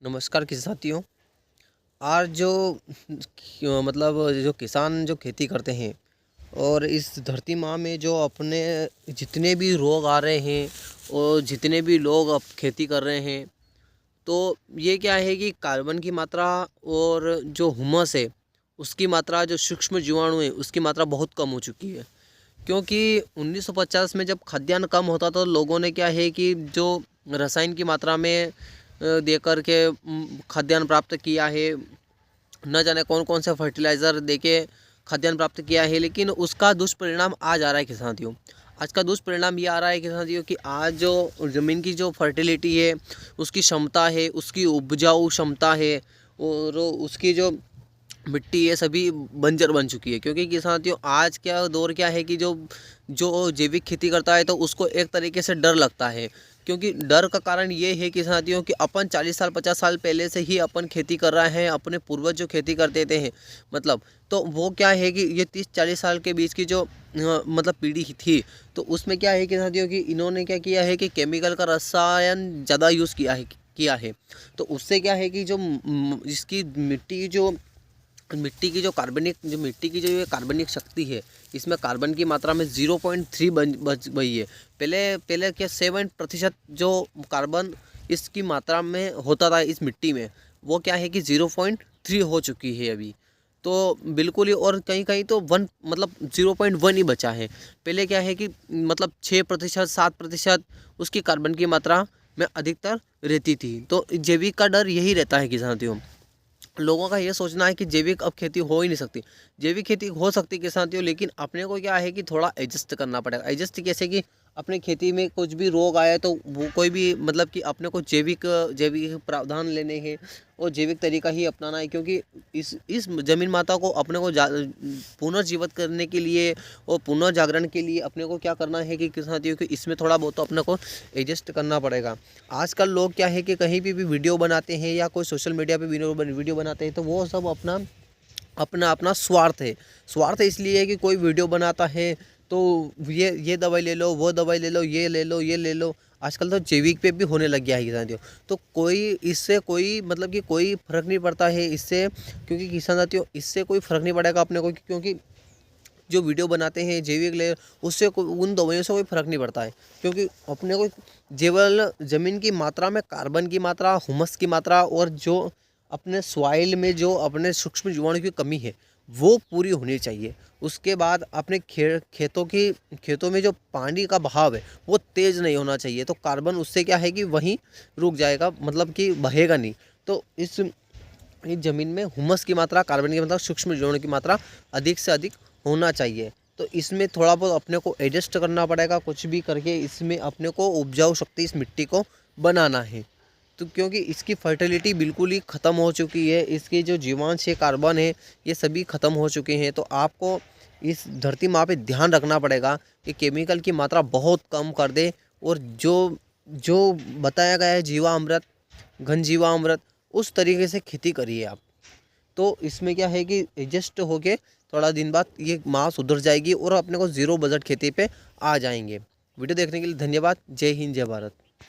नमस्कार साथियों। आज मतलब जो किसान जो खेती करते हैं और इस धरती माँ में जो अपने जितने भी रोग आ रहे हैं और जितने भी लोग अब खेती कर रहे हैं, तो ये क्या है कि कार्बन की मात्रा और जो हुमस है उसकी मात्रा, जो सूक्ष्म जीवाणु है उसकी मात्रा बहुत कम हो चुकी है। क्योंकि 1950 में जब खाद्यान्न कम होता तो लोगों ने क्या है कि जो रसायन की मात्रा में दे कर के खाद्यान्न प्राप्त किया है, न जाने कौन कौन से फर्टिलाइज़र देके खाद्यान्न प्राप्त किया है, लेकिन उसका दुष्परिणाम आज आ रहा है कि साथियों। आज का दुष्परिणाम ये आ रहा है कि साथियों कि आज जो ज़मीन की जो फर्टिलिटी है, उसकी क्षमता है, उसकी उपजाऊ क्षमता है और उसकी जो मिट्टी ये सभी बंजर बन चुकी है। क्योंकि कि साथियों आज क्या दौर क्या है कि जो जो जैविक खेती करता है तो उसको एक तरीके से डर लगता है। क्योंकि डर का कारण ये है कि साथियों कि अपन 40 साल 50 साल पहले से ही अपन खेती कर रहे हैं, अपने पूर्वज जो खेती करते थे मतलब, तो वो क्या है कि ये 30-40 साल के बीच की जो मतलब पीढ़ी थी, तो उसमें क्या है कि साथियों कि इन्होंने क्या किया है कि केमिकल का रसायन ज़्यादा यूज़ किया है। तो उससे क्या है कि जो इसकी मिट्टी की जो ये कार्बनिक शक्ति है, इसमें कार्बन की मात्रा में 0.3 बच गई है। पहले पहले क्या 7% जो कार्बन इसकी मात्रा में होता था इस मिट्टी में, वो क्या है कि 0.3 हो चुकी है अभी। तो बिल्कुल ही, और कहीं कहीं तो 1 मतलब 0.1 ही बचा है। पहले क्या है कि मतलब 6% 7% उसकी कार्बन की मात्रा में अधिकतर रहती थी। तो जैविक का डर यही रहता है कि साथियों, लोगों का ये सोचना है कि जैविक अब खेती हो ही नहीं सकती। जैविक खेती हो सकती है के साथियों, लेकिन अपने को क्या है कि थोड़ा एडजस्ट करना पड़ेगा। एडजस्ट कैसे कि अपने खेती में कुछ भी रोग आया तो वो कोई भी मतलब कि अपने को जैविक जैविक प्रावधान लेने हैं और जैविक तरीका ही अपनाना है। क्योंकि इस जमीन माता को अपने को पुनर्जीवित करने के लिए और पुनर्जागरण के लिए अपने को क्या करना है कि साथियों कि इसमें थोड़ा बहुत तो अपने को एडजस्ट करना पड़ेगा। आजकल लोग क्या है कि कहीं भी वीडियो बनाते हैं या कोई सोशल मीडिया पे वीडियो बनाते हैं, तो वो सब अपना अपना अपना स्वार्थ इसलिए है कि कोई वीडियो बनाता है तो ये दवाई ले लो, वो दवाई ले लो, ये ले लो, ये ले लो। आजकल तो जैविक पे भी होने लग गया है साथियों। तो कोई इससे कोई मतलब कि कोई फ़र्क नहीं पड़ता है इससे, क्योंकि किसान साथियों इससे कोई फ़र्क नहीं पड़ेगा अपने को। क्योंकि जो वीडियो बनाते हैं जैविक ले, उससे उन दवाइयों से कोई फ़र्क नहीं पड़ता है। क्योंकि अपने को केवल ज़मीन की मात्रा में कार्बन की मात्रा, हुमस की मात्रा और जो अपने सॉइल में जो अपने सूक्ष्म जीवाणु की कमी है वो पूरी होनी चाहिए। उसके बाद अपने खेतों में जो पानी का बहाव है वो तेज़ नहीं होना चाहिए। तो कार्बन उससे क्या है कि वहीं रुक जाएगा, मतलब कि बहेगा नहीं। तो इस ज़मीन में हुमस की मात्रा, कार्बन की मात्रा, सूक्ष्म जीवाणु की मात्रा अधिक से अधिक होना चाहिए। तो इसमें थोड़ा बहुत अपने को एडजस्ट करना पड़ेगा, कुछ भी करके इसमें अपने को उपजाऊ शक्ति इस मिट्टी को बनाना है। तो क्योंकि इसकी फर्टिलिटी बिल्कुल ही ख़त्म हो चुकी है, इसके जो जीवांश है, कार्बन है, ये सभी ख़त्म हो चुके हैं। तो आपको इस धरती माँ पे ध्यान रखना पड़ेगा कि केमिकल की मात्रा बहुत कम कर दे और जो जो बताया गया है जीवामृत, घन जीवामृत, उस तरीके से खेती करिए आप। तो इसमें क्या है कि एडजस्ट होके थोड़ा दिन बाद ये माँ सुधर जाएगी और अपने को ज़ीरो बजट खेती पे आ जाएंगे। वीडियो देखने के लिए धन्यवाद। जय हिंद, जय भारत।